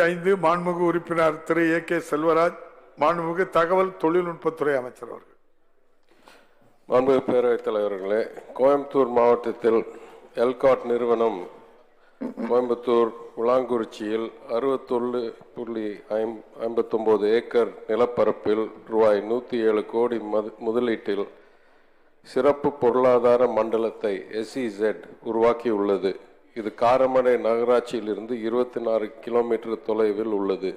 5 மாண்புமிகு உறுப்பினர் திரு A K Selvaraj, மாண்புமிகு தகவல் தொழில்நுட்பத்துறை அமைச்சர் அவர்கள். மாண்புமிகு பேரவைத் தலைவர்களே, கோயம்புத்தூர் மாவட்டத்தில் எல்காட் நிறுவனம் கோயம்புத்தூர் உலாங்குறிச்சியில் 61.59 ஏக்கர் நிலப்பரப்பில் ரூபாய் 107 கோடி முதலீட்டில் சிறப்பு பொருளாதார மண்டலத்தை SEZ உருவாக்கியுள்ளது. இது காரமடை நகராட்சியிலிருந்து 24 கிலோமீட்டர் தொலைவில் உள்ளது.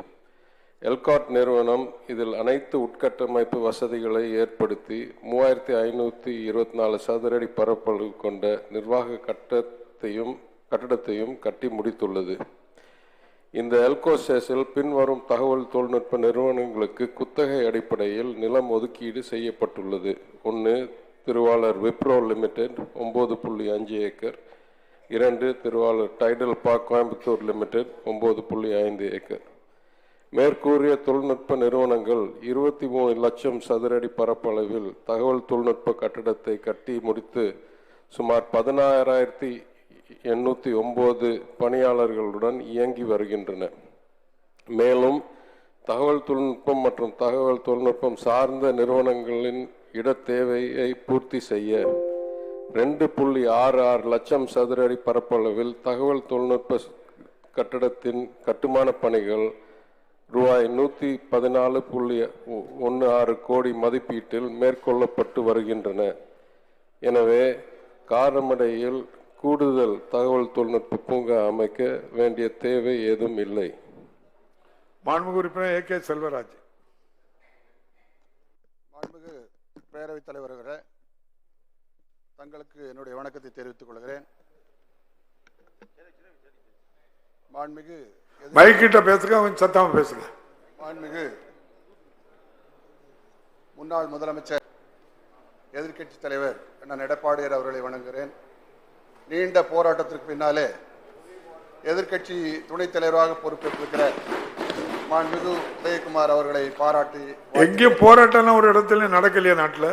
எல்காட் நிறுவனம் இதில் அனைத்து உட்கட்டமைப்பு வசதிகளை ஏற்படுத்தி 3524 சதுரடி பரப்பளவு கொண்ட நிர்வாக கட்டடத்தையும் கட்டி முடித்துள்ளது. இந்த எல்கோசேஸில் பின்வரும் தகவல் தொழில்நுட்ப நிறுவனங்களுக்கு குத்தகை அடிப்படையில் நிலம் ஒதுக்கீடு செய்யப்பட்டுள்ளது. 1. திருவாளர் விப்ரோ லிமிடெட் 9.5 ஏக்கர். 2. திருவாளர் Tidel Park Coimbatore limited 9.5 acre. மேற்கூறிய தொழில்நுட்ப நிறுவனங்கள் 23 லட்சம் சதுரடி பரப்பளவில் தகவல் தொழில்நுட்ப கட்டடத்தை கட்டி முடித்து சுமார் 16,809 பணியாளர்களுடன் இயங்கி வருகின்றன. மேலும் தகவல் தொழில்நுட்பம் மற்றும் தகவல் தொழில்நுட்பம் சார்ந்த நிறுவனங்களின் இடத் தேவையை பூர்த்தி செய்ய 2.66 லட்சம் சதுரடி பரப்பளவில் தகவல் தொழில்நுட்ப கட்டடத்தின் கட்டுமான பணிகள் ரூபாய் 114.16 கோடி மதிப்பீட்டில் மேற்கொள்ளப்பட்டு வருகின்றன. எனவே காரமடையில் கூடுதல் தகவல் தொழில்நுட்ப பூங்கா அமைக்க வேண்டிய தேவை ஏதும் இல்லை. மாண்புமிகு உறுப்பினர் ஏ கே செல்வராஜ். மாண்புமிகு பேரவைத் தலைவர்களே, தங்களுக்கு என்னுடைய வணக்கத்தை தெரிவித்துக் கொள்கிறேன். மாண்புமிகு மைக்கிட்ட பேசுங்க, சத்தமா பேசுங்க. மாண்புமிகு முன்னாள் முதலமைச்சர் எதிர்க்கட்சி தலைவர் அண்ணன் எடப்பாடியார் அவர்களை வணங்குகிறேன். நீண்ட போராட்டத்திற்கு பின்னாலே எதிர்க்கட்சி துணைத் தலைவராக பொறுப்பேற்றிருக்கிற மாண்புமிகு உதயகுமார் அவர்களை பாராட்டி. எங்கேயும் போராட்டம் ஒரு இடத்துல நடக்கலையா? நாட்டில்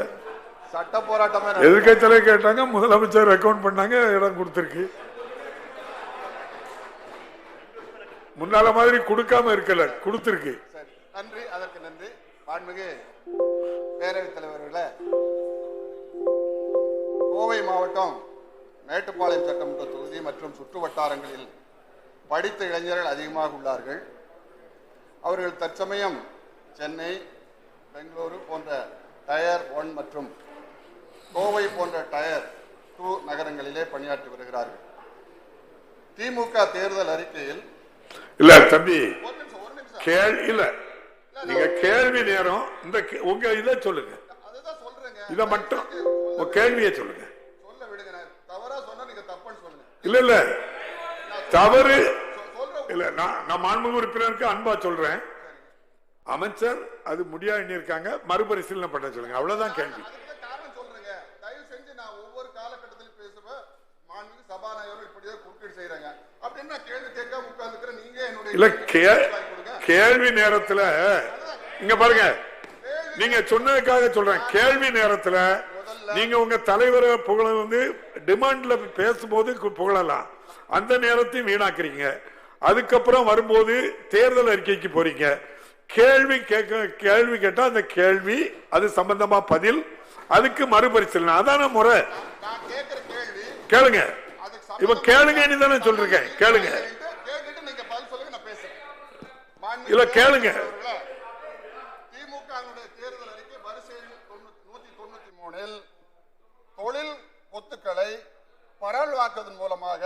சட்ட போராட்டமே எதிர்க்கட்சி தலைவர் கேட்டாங்க, முதலமைச்சர் அக்கௌண்ட் பண்ணாங்க, இடம் கொடுத்திருக்கு. முன்னால மாதிரி கொடுக்காம இருக்கல, கொடுத்திருக்கு. நன்றி, அதற்கு நன்றி. மாண்புமிகு பேரவைத் தலைவர்களே, கோவை மாவட்டம் மேட்டுப்பாளையம் சட்டமன்ற தொகுதி மற்றும் சுற்று வட்டாரங்களில் படித்த இளைஞர்கள் அதிகமாக உள்ளார்கள். அவர்கள் தற்சமயம் சென்னை, பெங்களூரு போன்ற டயர் 1 மற்றும் கோவை போன்ற டயர் 2 நகரங்களிலே பணியாற்றி வருகிறார்கள். திமுக தேர்தல் அறிக்கையில் இல்ல தம்பி, இல்ல நீங்க கேள்வி நேரம் இந்த உங்க இத சொல்லுங்க, இத மட்டும் கேள்வியை சொல்லுங்க. சொல்ல விடுங்க, தவறா சொன்னா நீங்க தப்புன்னு சொல்லுங்க. இல்ல இல்ல தவறு இல்ல, நான் மாண்புமிகு உறுப்பினருக்கு அன்பா சொல்றேன். அமைச்சர் அது முடியாது இருக்காங்க, மறுபரிசீலனை பண்ண சொல்லுங்க, அவ்வளவுதான் கேள்வி. காரணம் சொல்றேங்க, தயவு செஞ்சு நான் ஒவ்வொரு காலகட்டத்தில் பேசுவேன். மாண்புமிகு சபாநாயகர் இப்படியே குறுக்கீடு செய்யறாங்க அப்படின்னு நான் கேள்வி கேட்காம உட்கார்ந்துக்கிறேன். நீங்க என்னுடைய இல்ல கேள்வி நேரத்துல இங்க பாருங்க, நீங்க சொன்னதுக்காக சொல்றேன். கேள்வி நேரத்துல நீங்க உங்க தலைவரை புகழ டிமாண்ட்ல பேசும்போது புகழலாம், அந்த நேரத்தையும் வீணாக்குறீங்க. அதுக்கப்புறம் வரும்போது தேர்தல் அறிக்கைக்கு போறீங்க. கேள்வி கேட்டா அந்த கேள்வி அது சம்பந்தமா பதில், அதுக்கு மறுபரிசீலனை, அதான முறை. கேளுங்க, இப்ப கேளுங்க தானே சொல்றேன், கேளுங்க. இல்ல கேளுங்க. திமுக தேர்தல் அறிக்கை வரிசை 193 தொழில் ஒத்துக்களை பரவலாக்குவதன் மூலமாக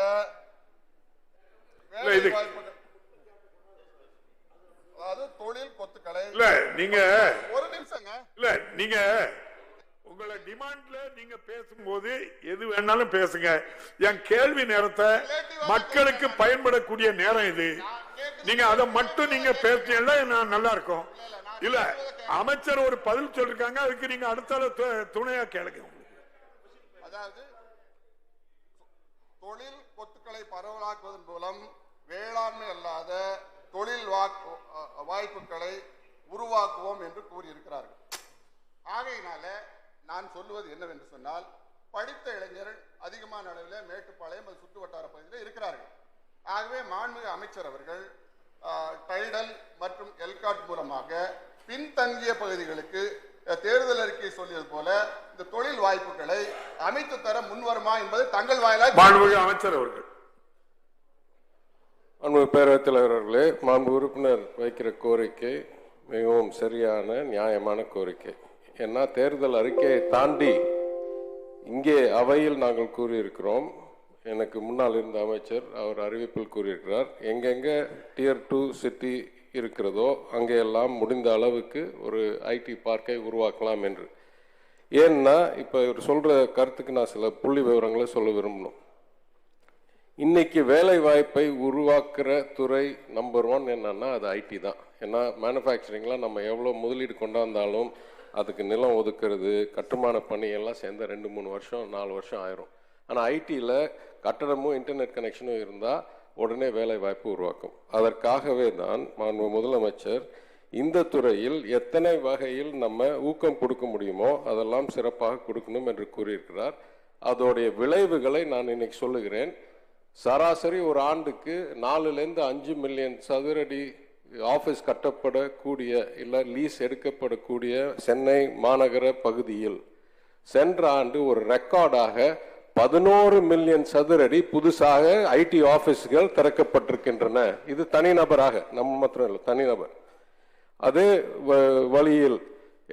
தொழில் கொத்துக்களை இல்ல நீங்க ஒரு நிமிஷங்க, இல்ல நீங்க உங்களை டிமாண்ட்ல நீங்க பேசும்போது எது வேணாலும் பேசுங்க. என் கேள்வி நேரத்தை மக்களுக்கு பயன்படக்கூடிய நேரம் இது. நீங்க அதை மட்டும் நீங்க பேசினா நல்லா இருக்கும். இல்ல அமைச்சர் ஒரு பதில் சொல்லிருக்காங்க, அதுக்கு நீங்க அடுத்த துணையா கேளுங்க. அதாவது தொழில் கொத்துக்களை பரவலாக்குவதன் மூலம் வேளாண்மை அல்லாத தொழில் வாய்ப்புகளை உருவாக்குவோம் என்று கூறியிருக்கிறார்கள். ஆகையினால நான் சொல்லுவது என்னவென்று சொன்னால், படித்த இளைஞர்கள் அதிகமான அளவில் மேட்டுப்பாளையம் சுற்று வட்டார பகுதியில் இருக்கிறார்கள். ஆகவே மாண்புமிகு அமைச்சர் அவர்கள் டைடல் மற்றும் எல்காட் மூலமாக பின்தங்கிய பகுதிகளுக்கு தேர்தல் அறிக்கை சொல்லியது போல இந்த தொழில் வாய்ப்புகளை அமைத்து தர முன்வருமா என்பது தங்கள் வாயிலாக அமைச்சர் அவர்கள். அன்பு பேரவைத் தலைவர் அவர்களே, மாண்பு உறுப்பினர் வைக்கிற கோரிக்கை மிகவும் சரியான நியாயமான கோரிக்கை. ஏன்னா தேர்தல் அறிக்கையை தாண்டி இங்கே அவையில் நாங்கள் கூறியிருக்கிறோம். எனக்கு முன்னால் இருந்த அமைச்சர் அவர் அறிவிப்பில் கூறியிருக்கிறார், எங்கெங்க டியர் 2 சிட்டி இருக்கிறதோ அங்கெல்லாம் முடிந்த அளவுக்கு ஒரு ஐடி பார்க்கை உருவாக்கலாம் என்று. ஏன்னா இப்போ இவர் சொல்கிற கருத்துக்கு நான் சில புள்ளி விவரங்களை சொல்ல விரும்பணும். இன்னைக்கு வேலை வாய்ப்பை உருவாக்குற துறை நம்பர் 1 என்னன்னா அது ஐடி தான். ஏன்னா மேனுஃபேக்சரிங்லாம் நம்ம எவ்வளோ முதலீடு கொண்டாந்தாலும் அதுக்கு நிலம் ஒதுக்குறது, கட்டுமான பணியெல்லாம் சேர்ந்த 2-3 வருஷம் 4 வருஷம் ஆயிரும். ஆனால் ஐடியில் கட்டடமும் இன்டர்நெட் கனெக்ஷனும் இருந்தால் உடனே வேலை வாய்ப்பு உருவாக்கும். அதற்காகவே தான் மாண்பு முதலமைச்சர் இந்த துறையில் எத்தனை வகையில் நம்ம ஊக்கம் கொடுக்க முடியுமோ அதெல்லாம் சிறப்பாக கொடுக்கணும் என்று கூறியிருக்கிறார். அதோடைய விளைவுகளை நான் இன்னைக்கு சொல்லுகிறேன். சராசரி ஒரு ஆண்டுக்கு 4-5 மில்லியன் சதுரடி ஆஃபீஸ் கட்டப்படக்கூடிய இல்லை லீஸ் எடுக்கப்படக்கூடிய சென்னை மாநகர பகுதியில் சென்ற ஆண்டு ஒரு ரெக்கார்டாக 11 மில்லியன் சதுரடி புதுசாக ஐடி ஆஃபீஸ்கள் திறக்கப்பட்டிருக்கின்றன. இது தனிநபராக, நம்ம மாத்திரம் இல்லை, தனிநபர். அதே வழியில்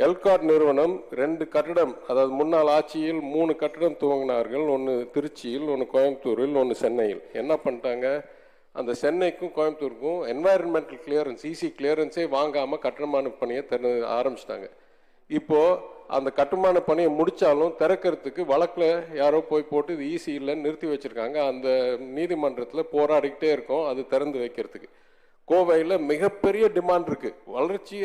எல்காட் நிறுவனம் 2 கட்டடம், அதாவது முன்னாள் ஆட்சியில் 3 கட்டடம் துவங்கினார்கள். ஒன்று திருச்சியில், ஒன்று கோயம்புத்தூரில், ஒன்று சென்னையில். என்ன பண்ணிட்டாங்க, அந்த சென்னைக்கும் கோயம்புத்தூருக்கும் என்வாயர்மெண்டல் கிளியரன்ஸ் இசி கிளியரன்ஸே வாங்காமல் கட்டுமான பணியை ஆரம்பிச்சிட்டாங்க. இப்போது அந்த கட்டுமான பணியை முடித்தாலும் திறக்கிறதுக்கு வழக்கில் யாரோ போய் போட்டு இது ஈஸி இல்லைன்னு நிறுத்தி வச்சுருக்காங்க. அந்த நீதிமன்றத்தில் போராடிக்கிட்டே இருக்கோம் அது திறந்து வைக்கிறதுக்கு. கோவையில் மிகப்பெரிய டிமாண்ட் இருக்குது, வளர்ச்சி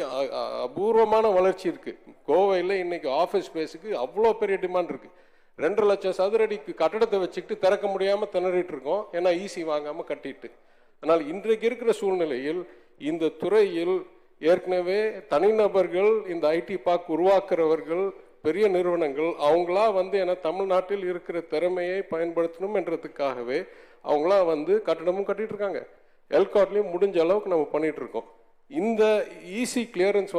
அபூர்வமான வளர்ச்சி இருக்குது. கோவையில் இன்னைக்கு ஆஃபீஸ் ஸ்பேஸுக்கு அவ்வளோ பெரிய டிமாண்ட் இருக்குது. 2 லட்சம் சதுரடிக்கு கட்டடத்தை வச்சுக்கிட்டு திறக்க முடியாமல் திணறிட்டு இருக்கோம், ஏன்னா ஈசி வாங்காமல் கட்டிட்டு. ஆனால் இன்றைக்கு இருக்கிற சூழ்நிலையில் இந்த துறையில் ஏற்கனவே தனிநபர்கள் இந்த ஐடி பார்க் உருவாக்குறவர்கள் பெரிய நிறுவனங்கள் அவங்களா ஏன்னா தமிழ்நாட்டில் இருக்கிற திறமையை பயன்படுத்தணும் என்றதுக்காகவே அவங்களா கட்டடமும் கட்டிட்டு இருக்காங்க. எல்காட்லையும் முடிஞ்ச அளவுக்கு நம்ம பண்ணிட்டு இருக்கோம். இந்த ஈசி கிளியரன்ஸ்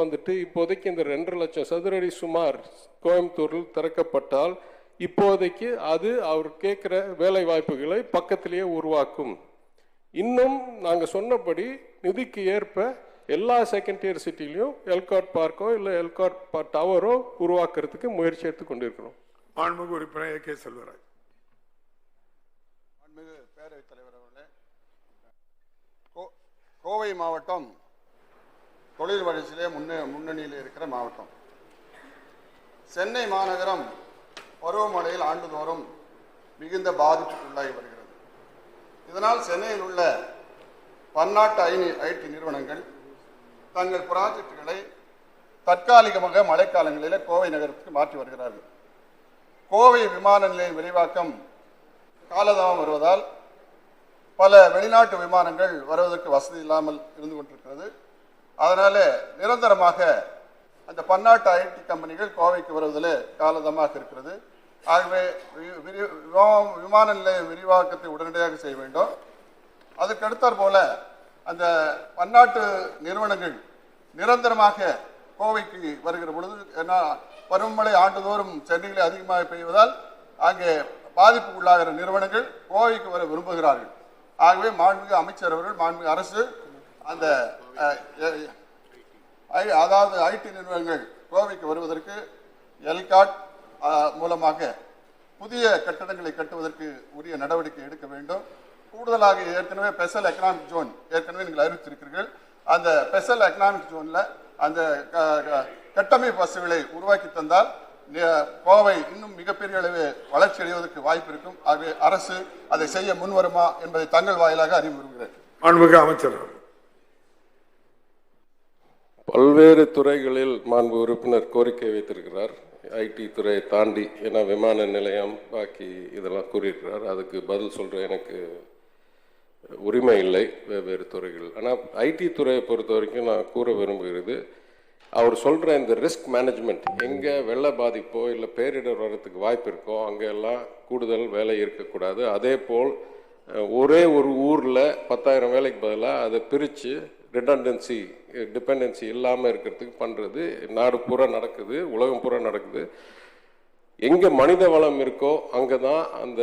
இப்போதைக்கு இந்த 2 லட்சம் சதுரடி சுமார் கோயம்புத்தூரில் திறக்கப்பட்டால் இப்போதைக்கு அது அவர் கேட்குற வேலை வாய்ப்புகளை பக்கத்திலேயே உருவாக்கும். இன்னும் நாங்கள் சொன்னபடி நிதிக்கு ஏற்ப எல்லா செகண்ட் டியர் சிட்டிலையும் எல்காட் பார்க்கோ இல்லை எல்காட் டவரோ உருவாக்குறதுக்கு முயற்சி எடுத்து கொண்டிருக்கிறோம். மாண்புமிகு உறுப்பினர் ஏ.கே. செல்வராஜ். மாண்புமிகு பேரவைத் தலைவர் அவர்களே, கோவை மாவட்டம் தொழில் வளர்ச்சியிலே முன்னணியில் இருக்கிற மாவட்டம். சென்னை மாநகரம் பருவமழையில் ஆண்டுதோறும் மிகுந்த பாதிப்புக்குள்ளாகி வருகிறது. இதனால் சென்னையில் உள்ள பன்னாட்டு ஐடி நிறுவனங்கள் தங்கள் ப்ராஜெக்டுகளை தற்காலிகமாக மழைக்காலங்களில் கோவை நகரத்துக்கு மாற்றி வருகிறார்கள். கோவை விமான நிலைய விரிவாக்கம் காலதாமம் வருவதால் பல வெளிநாட்டு விமானங்கள் வருவதற்கு வசதி இல்லாமல் இருந்து கொண்டிருக்கிறது. அதனால நிரந்தரமாக அந்த பன்னாட்டு ஐடி கம்பெனிகள் கோவைக்கு வருவதில் காலதாமமாக இருக்கிறது. ஆகவே விமான நிலைய விரிவாக்கத்தை உடனடியாக செய்ய வேண்டும். அதுக்கு அடுத்தாற் போல அந்த பன்னாட்டு நிறுவனங்கள் நிரந்தரமாக கோவைக்கு வருகிற பொழுது, ஏன்னா பருவமழை ஆண்டுதோறும் சென்னையில் அதிகமாக பெய்வதால் அங்கே பாதிப்புக்குள்ளாகிற நிறுவனங்கள் கோவைக்கு வர விரும்புகிறார்கள். ஆகவே மாண்புமிகு அமைச்சர் அவர்கள், மாண்புமிகு அரசு அந்த அதாவது ஐடி நிறுவனங்கள் கோவைக்கு வருவதற்கு எல்காட் மூலமாக புதிய கட்டடங்களை கட்டுவதற்கு உரிய நடவடிக்கை எடுக்க வேண்டும். கூடுதலாக ஏற்கனவே ஸ்பெஷல் எக்கனாமிக் ஜோன் ஏற்கனவே நீங்கள் அறிவித்திருக்கிறீர்கள். அந்த ஸ்பெஷல் எக்கனாமிக் ஜோனில் அந்த கட்டமைப்பு வசதிகளை உருவாக்கி தந்தால் கோவை இன்னும் மிகப்பெரிய அளவு வளர்ச்சி அடைவதற்கு வாய்ப்பு இருக்கும். ஆகவே அரசு அதை செய்ய முன்வருமா என்பதை தங்கள் வாயிலாக அறிவு விரும்புகிறேன். மாண்புமிகு அமைச்சர். பல்வேறு துறைகளில் மாண்பு உறுப்பினர் கோரிக்கை வைத்திருக்கிறார். ஐடி துறையை தாண்டி, ஏன்னா விமான நிலையம் பாக்கி இதெல்லாம் கூறியிருக்கிறார். அதுக்கு பதில் சொல்கிற எனக்கு உரிமை இல்லை வெவ்வேறு துறைகள். ஆனால் ஐடி துறையை பொறுத்த வரைக்கும் நான் கூற விரும்புகிறது, அவர் சொல்கிற இந்த ரிஸ்க் மேனேஜ்மெண்ட், எங்கே வெள்ள பாதிப்போ இல்லை பேரிடர் வர்றதுக்கு வாய்ப்பு இருக்கோ அங்கெல்லாம் கூடுதல் வேலை இருக்கக்கூடாது. அதே போல் ஒரே ஒரு ஊரில் 10,000 வேலைக்கு பதிலாக அதை பிரித்து ரிடண்டன்சி டிபெண்டன்சி இல்லாமல் இருக்கிறதுக்கு பண்ணுறது நாடு பூரா நடக்குது, உலகம் பூரா நடக்குது. எங்கே மனித வளம் இருக்கோ அங்கே தான் அந்த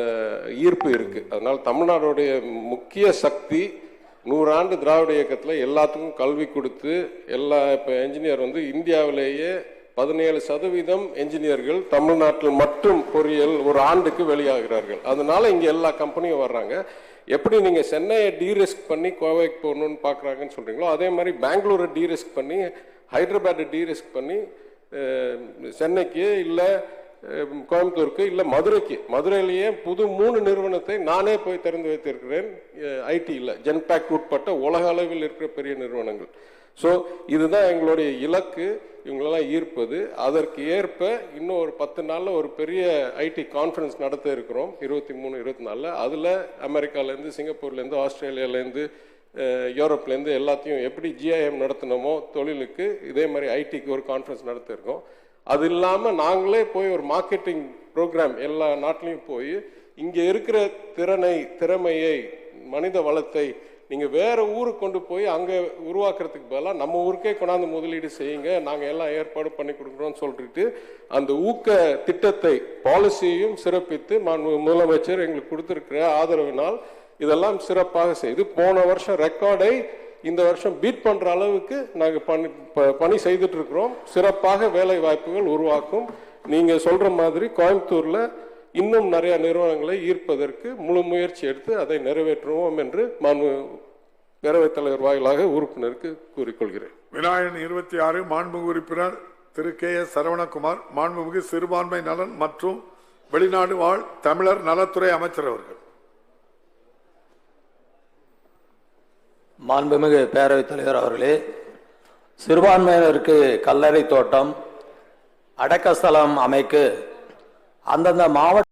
ஈர்ப்பு இருக்குது. அதனால் தமிழ்நாடுடைய முக்கிய சக்தி 100 ஆண்டு திராவிட இயக்கத்தில் எல்லாத்துக்கும் கல்வி கொடுத்து இப்போ என்ஜினியர் இந்தியாவிலேயே 17% என்ஜினியர்கள் தமிழ்நாட்டில் மட்டும் பொறியியல் ஒரு ஆண்டுக்கு வெளியாகிறார்கள். அதனால இங்கே எல்லா கம்பெனியும் வர்றாங்க. எப்படி நீங்கள் சென்னையை டீரிஸ்க் பண்ணி கோவைக்கு போகணுன்னு பார்க்குறாங்கன்னு சொல்கிறீங்களோ, அதே மாதிரி பெங்களூரை டீரிஸ்க் பண்ணி ஹைதராபாத்தை டீரிஸ்க் பண்ணி சென்னைக்கு இல்லை கோயம்புத்தூருக்கு இல்லை மதுரையிலேயே புது 3 நிறுவனத்தை நானே போய் திறந்து வைத்திருக்கிறேன். ஐடியில் ஜென்பேக் உட்பட்ட உலக அளவில் இருக்கிற பெரிய நிறுவனங்கள். ஸோ இதுதான் எங்களுடைய இலக்கு, இவங்களெல்லாம் ஈர்ப்பது. அதற்கு ஏற்ப இன்னும் ஒரு 10 நாளில் ஒரு பெரிய ஐடி கான்ஃபரன்ஸ் நடத்த இருக்கிறோம், 23-24. அதில் அமெரிக்காலேருந்து, சிங்கப்பூர்லேருந்து, ஆஸ்திரேலியாவிலேருந்து, யூரோப்லேருந்து எல்லாத்தையும் எப்படி ஜிஐஎம் நடத்தினோமோ தொழிலுக்கு, இதே மாதிரி ஐடிக்கு ஒரு கான்ஃபரன்ஸ் நடத்த இருக்கோம். அது இல்லாமல் நாங்களே போய் ஒரு மார்க்கெட்டிங் ப்ரோக்ராம் எல்லா நாட்டிலையும் போய் இங்கே இருக்கிற திறமையை மனித வளத்தை நீங்கள் வேறு ஊருக்கு கொண்டு போய் அங்கே உருவாக்குறதுக்கு பதிலாக நம்ம ஊருக்கே கொண்டாந்து முதலீடு செய்யுங்க, நாங்கள் எல்லாம் ஏற்பாடு பண்ணி கொடுக்குறோம்னு சொல்லிட்டு அந்த ஊக்க திட்டத்தை பாலிசியையும் சிறப்பித்து முதலமைச்சர் எங்களுக்கு கொடுத்துருக்கிற ஆதரவினால் இதெல்லாம் சிறப்பாக செய்து போன வருஷம் ரெக்கார்டை இந்த வருஷம் பீட் பண்ற அளவுக்கு நாங்கள் பணி செய்துட்டு இருக்கிறோம். சிறப்பாக வேலை வாய்ப்புகள் உருவாக்கும். நீங்க சொல்ற மாதிரி கோயம்புத்தூர்ல இன்னும் நிறைய நிறுவனங்களை ஈர்ப்பதற்கு முழு முயற்சி எடுத்து அதை நிறைவேற்றுவோம் என்று பேரவைத் தலைவர் வாயிலாக உறுப்பினருக்கு கூறிக்கொள்கிறேன். விநாயகன் 26 மாண்புமிகு உறுப்பினர் திரு KS சரவணகுமார், மாண்புமிகு சிறுபான்மை நலன் மற்றும் வெளிநாடு வாழ் தமிழர் நலத்துறை அமைச்சர் அவர்கள். மாண்புமிகு பேரவைத் தலைவர் அவர்களே, சிறுபான்மையினருக்கு கல்லறை தோட்டம், அடக்கஸ்தலம் அமைக்க அந்தந்த மாவட்ட